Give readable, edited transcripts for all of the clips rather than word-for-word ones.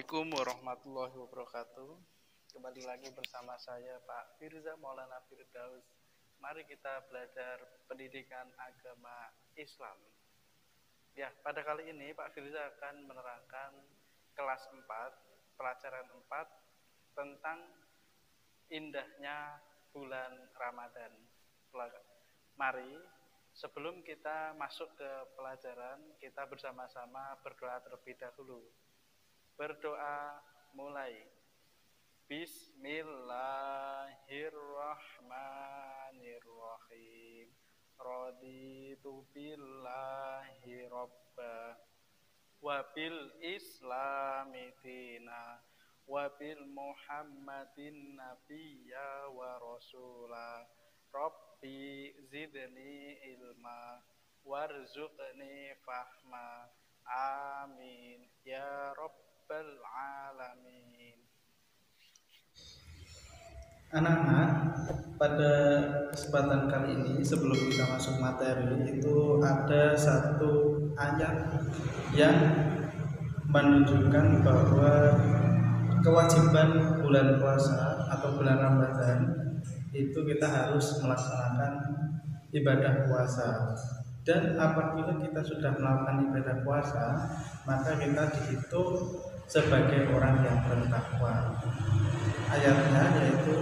Assalamualaikum warahmatullahi wabarakatuh. Kembali lagi bersama saya Pak Firza Maulana Firdaus. Mari kita belajar pendidikan agama Islam. Ya, pada kali ini Pak Firza akan menerangkan kelas 4, pelajaran 4 tentang indahnya bulan Ramadan. Mari sebelum kita masuk ke pelajaran, kita bersama-sama berdoa terlebih dahulu. Berdoa mulai. Bismillahirrahmanirrahim. Raditu billahi robba wa bil islami dina wa bil muhammadin nabiyya wa rasula. Rabbi zidni ilma warzuqni fahma. Amin ya rabb alamin. Anak-anak, pada kesempatan kali ini sebelum kita masuk materi itu ada satu ayat yang menunjukkan bahwa kewajiban bulan puasa atau bulan Ramadan itu kita harus melaksanakan ibadah puasa. Dan apabila kita sudah melakukan ibadah puasa, maka kita dihitung sebagai orang yang bertakwa. Ayatnya yaitu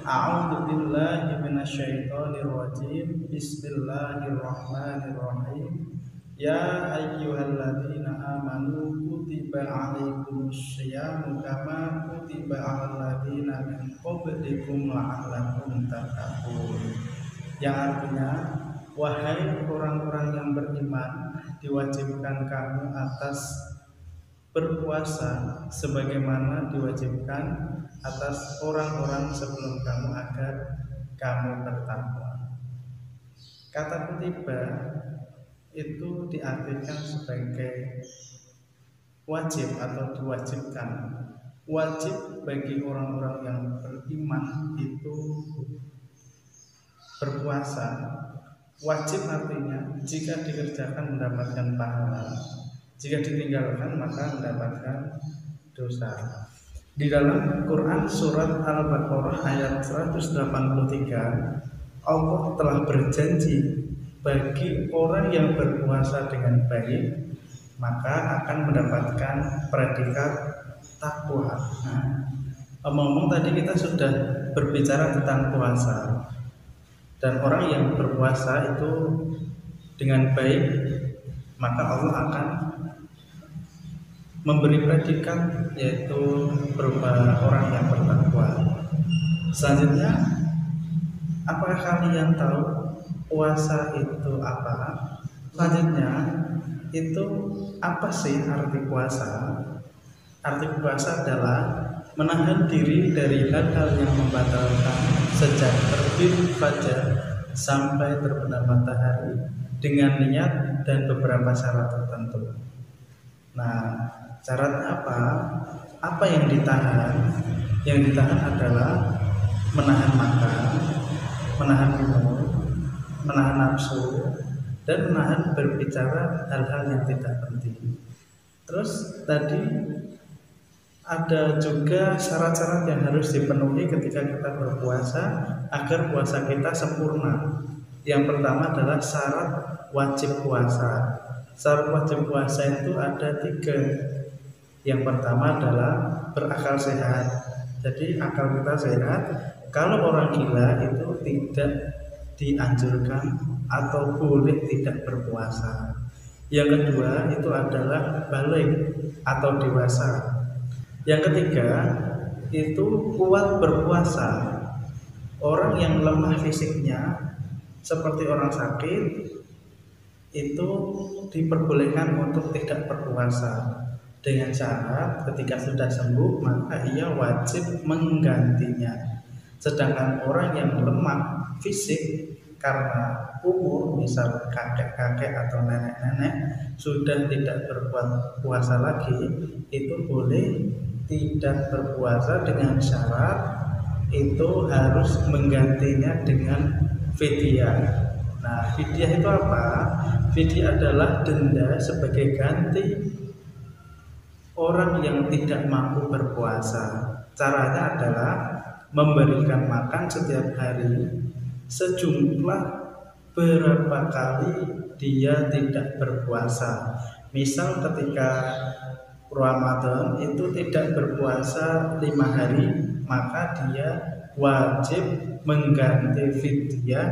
A'udzubillahi minasyaitonirrajim. Bismillahirrahmanirrahim. Ya ayyuhalladzina amanu kutiba 'alaikumusyamu kama kutiba 'alal ladzina min qablikum la'allakum tattaqun. Yang artinya, wahai orang-orang yang beriman, diwajibkan kamu atas berpuasa sebagaimana diwajibkan atas orang-orang sebelum kamu agar kamu bertakwa. Kata kutiba itu diartikan sebagai wajib atau diwajibkan. Wajib bagi orang-orang yang beriman itu berpuasa. Wajib artinya jika dikerjakan mendapatkan pahala, jika ditinggalkan maka mendapatkan dosa. Di dalam Quran surat Al-Baqarah ayat 183, Allah telah berjanji bagi orang yang berpuasa dengan baik maka akan mendapatkan predikat takwa. Omong-omong tadi kita sudah berbicara tentang puasa. Dan orang yang berpuasa itu dengan baik, maka Allah akan memberi predikat yaitu berupa orang yang bertakwa. Selanjutnya, apakah kalian tahu puasa itu apa? Selanjutnya, itu apa sih arti puasa? Arti puasa adalah menahan diri dari hal-hal yang membatalkan sejak terbit fajar sampai terbenam matahari dengan niat dan beberapa syarat tertentu. Nah, syaratnya apa? Apa yang ditahan? Yang ditahan adalah menahan makan, menahan minum, menahan nafsu, dan menahan berbicara hal-hal yang tidak penting. Terus tadi ada juga syarat-syarat yang harus dipenuhi ketika kita berpuasa agar puasa kita sempurna. Yang pertama adalah syarat wajib puasa. Syarat wajib puasa itu ada 3. Yang pertama adalah berakal sehat. Jadi akal kita sehat. Kalau orang gila itu tidak dianjurkan atau boleh tidak berpuasa. Yang kedua itu adalah balik atau dewasa. Yang ketiga itu kuat berpuasa. Orang yang lemah fisiknya seperti orang sakit itu diperbolehkan untuk tidak berpuasa dengan syarat ketika sudah sembuh maka ia wajib menggantinya. Sedangkan orang yang lemah fisik karena umur, misal kakek-kakek atau nenek-nenek sudah tidak berpuasa lagi, itu boleh tidak berpuasa dengan syarat itu harus menggantinya dengan fidyah. Nah, fidyah itu apa? Fidyah adalah denda sebagai ganti orang yang tidak mampu berpuasa, caranya adalah memberikan makan setiap hari sejumlah berapa kali dia tidak berpuasa. Misal ketika Ramadan itu tidak berpuasa 5 hari, maka dia wajib mengganti fidyah,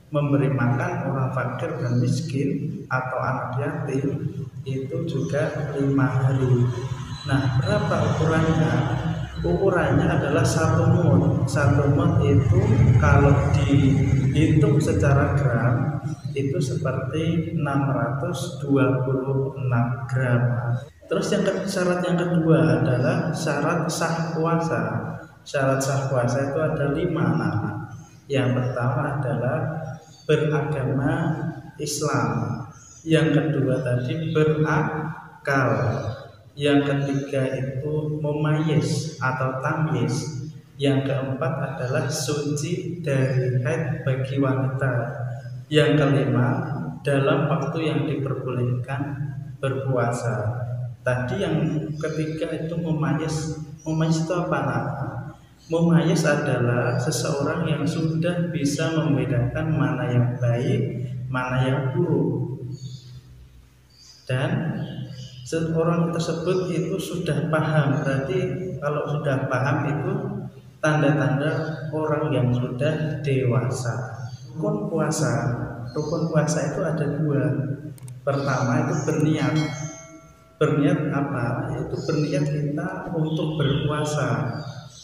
memberi makan orang fakir dan miskin atau anak yatim itu juga 5 hari. Nah, berapa ukurannya? Ukurannya adalah 1 mud. 1 mud itu kalau dihitung secara gram itu seperti 626 gram. Terus syarat yang kedua adalah syarat sah puasa. Syarat sah puasa itu ada 5. Nah, yang pertama adalah beragama Islam. Yang kedua tadi berakal. Yang ketiga itu memayis atau tamyiz. Yang keempat adalah suci dari haid bagi wanita. Yang kelima dalam waktu yang diperbolehkan berpuasa. Tadi yang ketiga itu memayis. Memayis itu apa? Memayis adalah seseorang yang sudah bisa membedakan mana yang baik, mana yang buruk. Dan orang tersebut itu sudah paham. Berarti kalau sudah paham itu tanda-tanda orang yang sudah dewasa. Rukun puasa itu ada 2. Pertama itu berniat. Berniat apa? Yaitu berniat kita untuk berpuasa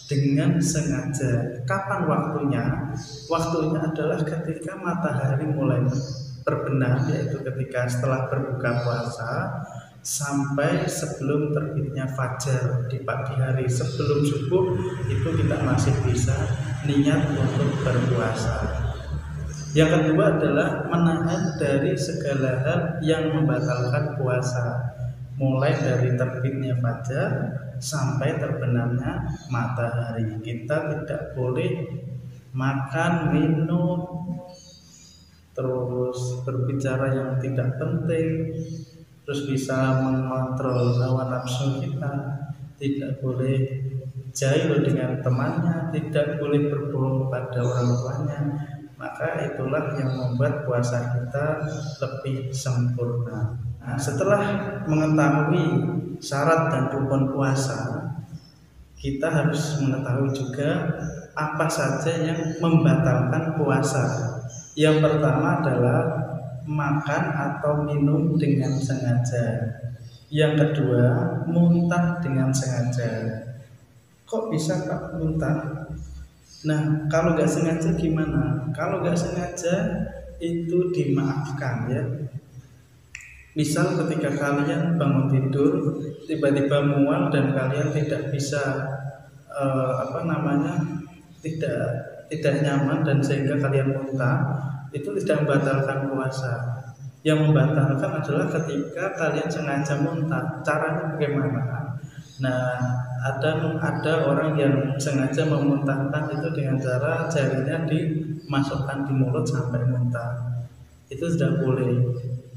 dengan sengaja. Kapan waktunya? Waktunya adalah ketika matahari mulai terbenam, yaitu ketika setelah berbuka puasa sampai sebelum terbitnya fajar di pagi hari. Sebelum subuh itu kita masih bisa niat untuk berpuasa. Yang kedua adalah menahan dari segala hal yang membatalkan puasa, mulai dari terbitnya fajar sampai terbenamnya matahari. Kita tidak boleh makan, minum, terus berbicara yang tidak penting, terus bisa mengontrol hawa nafsu kita, tidak boleh jahil dengan temannya, tidak boleh berbohong pada orang tuanya. Maka itulah yang membuat puasa kita lebih sempurna. Nah, setelah mengetahui syarat dan rukun puasa, kita harus mengetahui juga apa saja yang membatalkan puasa. Yang pertama adalah makan atau minum dengan sengaja. Yang kedua, muntah dengan sengaja. Kok bisa Pak muntah? Nah, kalau nggak sengaja gimana? Kalau nggak sengaja itu dimaafkan ya. Misal ketika kalian bangun tidur tiba-tiba mual dan kalian tidak bisa tidak nyaman dan sehingga kalian muntah, itu tidak membatalkan puasa. Yang membatalkan adalah ketika kalian sengaja muntah. Caranya bagaimana? Nah, ada orang yang sengaja memuntahkan itu dengan cara jarinya dimasukkan di mulut sampai muntah. Itu tidak boleh.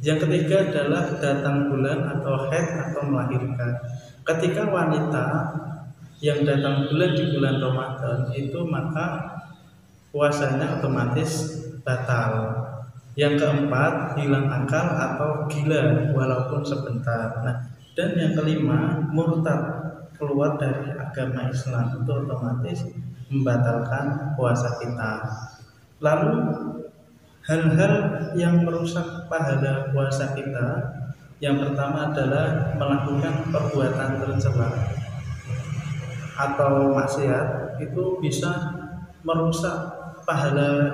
Yang ketiga adalah datang bulan atau haid atau melahirkan. Ketika wanita yang datang bulan di bulan Ramadan itu maka puasanya otomatis batal. Yang keempat, hilang akal atau gila walaupun sebentar. Nah, dan yang kelima, murtad, keluar dari agama Islam, itu otomatis membatalkan puasa kita. Lalu hal-hal yang merusak pahala puasa kita, yang pertama adalah melakukan perbuatan tercela atau maksiat, itu bisa merusak pahala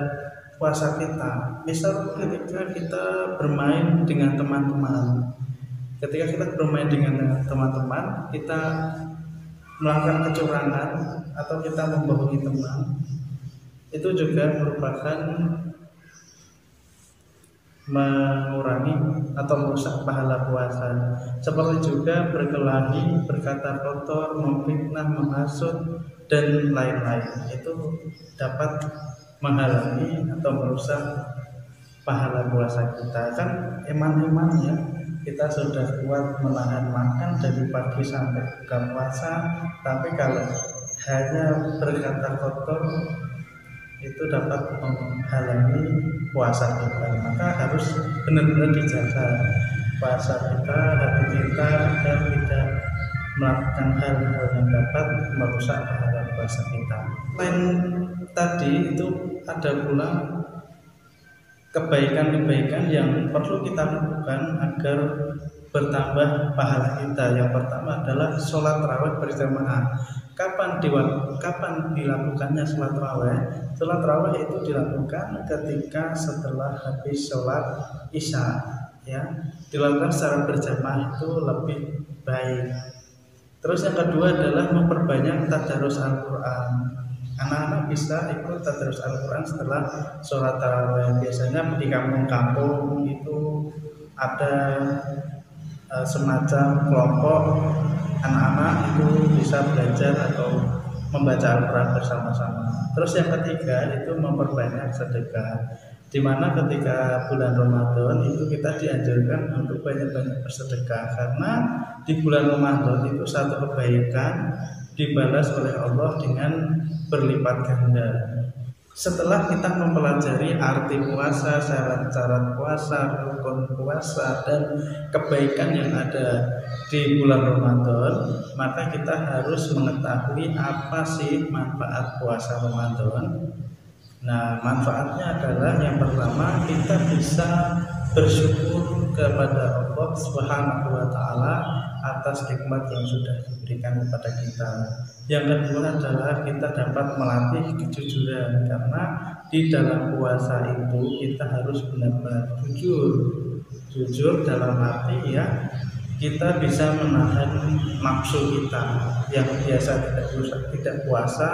puasa kita. Misal ketika kita bermain dengan teman-teman, kita melakukan kecurangan atau kita membohongi teman, itu juga merupakan mengurangi atau merusak pahala puasa. Seperti juga berkelahi, berkata kotor, memfitnah, menghasut dan lain-lain, itu dapat menghalangi atau merusak pahala puasa kita. Kan eman-eman ya, kita sudah kuat menahan makan dari pagi sampai buka puasa, tapi kalau hanya berkata kotor itu dapat menghalangi puasa kita. Maka harus benar-benar dijaga puasa kita, hati kita, dan tidak melakukan hal-hal yang dapat merusak pahala puasa kita. Selain tadi itu ada pula kebaikan-kebaikan yang perlu kita lakukan agar bertambah pahala kita. Yang pertama adalah sholat tarawih berjamaah. Kapan dilakukannya sholat tarawih? Sholat tarawih itu dilakukan ketika setelah habis sholat isya, ya. Dilakukan secara berjamaah itu lebih baik. Terus yang kedua adalah memperbanyak tadarus Al-Quran. Anak-anak bisa ikut tadarus Al-Quran setelah sholat tarawih. Biasanya di kampung-kampung itu ada semacam kelompok anak-anak itu bisa belajar atau membaca Al-Quran bersama-sama. Terus yang ketiga itu memperbanyak sedekah, di mana ketika bulan Ramadan itu kita dianjurkan untuk banyak-banyak bersedekah, karena di bulan Ramadan itu satu kebaikan dibalas oleh Allah dengan berlipat ganda. Setelah kita mempelajari arti puasa, syarat-syarat puasa, rukun puasa, dan kebaikan yang ada di bulan Ramadan, maka kita harus mengetahui apa sih manfaat puasa Ramadan. Nah, manfaatnya adalah yang pertama, kita bisa bersyukur kepada Allah Subhanahu wa Ta'ala atas nikmat yang sudah diberikan kepada kita. Yang kedua adalah kita dapat melatih kejujuran, karena di dalam puasa itu kita harus benar-benar jujur dalam arti ya kita bisa menahan nafsu kita yang biasa tidak puasa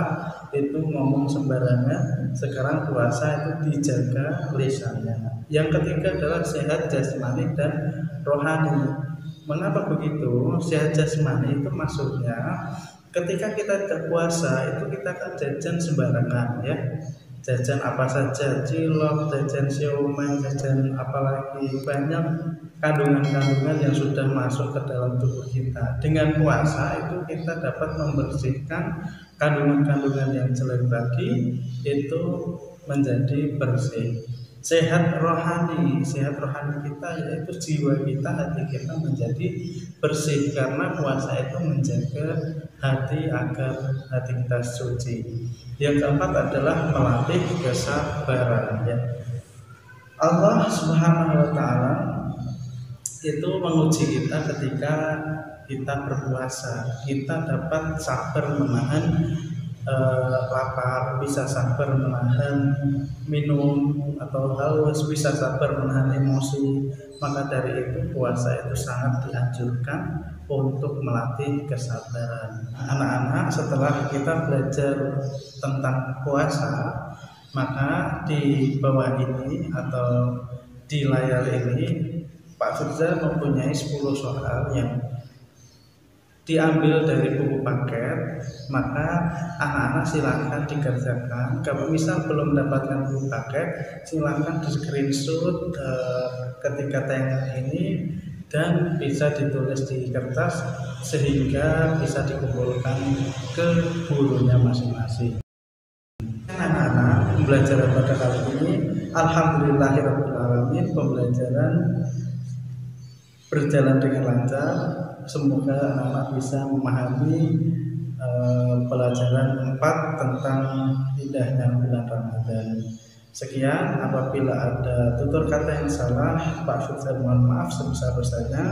itu ngomong sembarangan. Sekarang puasa itu dijaga lisannya. Yang ketiga adalah sehat jasmani dan rohani. Mengapa begitu? Sehat jasmani itu maksudnya ketika kita tidak puasa itu kita kan jajan sembarangan, ya. Jajan apa saja, cilok, jajan siomay, jajan apalagi, banyak kandungan-kandungan yang sudah masuk ke dalam tubuh kita. Dengan puasa itu kita dapat membersihkan kandungan-kandungan yang jelek tadi itu menjadi bersih. Sehat rohani kita yaitu jiwa kita, hati kita menjadi bersih, karena puasa itu menjaga hati agar hati kita suci. Yang keempat adalah melatih kesabaran, ya. Allah Subhanahu wa Ta'ala itu menguji kita ketika kita berpuasa. Kita dapat sabar menahan lapar, bisa sabar menahan minum atau haus, bisa sabar menahan emosi. Maka dari itu puasa itu sangat dianjurkan untuk melatih kesabaran. Anak-anak, setelah kita belajar tentang puasa, maka di bawah ini atau di layar ini Pak Firza mempunyai 10 soal yang diambil dari buku paket. Maka anak-anak silahkan dikerjakan. Kalau misal belum mendapatkan buku paket, silahkan di screenshot ketika tayangan ini dan bisa ditulis di kertas sehingga bisa dikumpulkan ke gurunya masing-masing. Anak-anak, pembelajaran pada kali ini alhamdulillahirabbil alamin, pembelajaran berjalan dengan lancar. Semoga anak-anak bisa memahami pelajaran 4 tentang indahnya bulan Ramadan. Sekian, apabila ada tutur kata yang salah, Pak Firza mohon maaf sebesar-besarnya.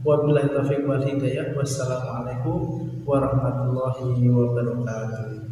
Wabillahi taufiq wal hidayah. Wassalamualaikum warahmatullahi wabarakatuh.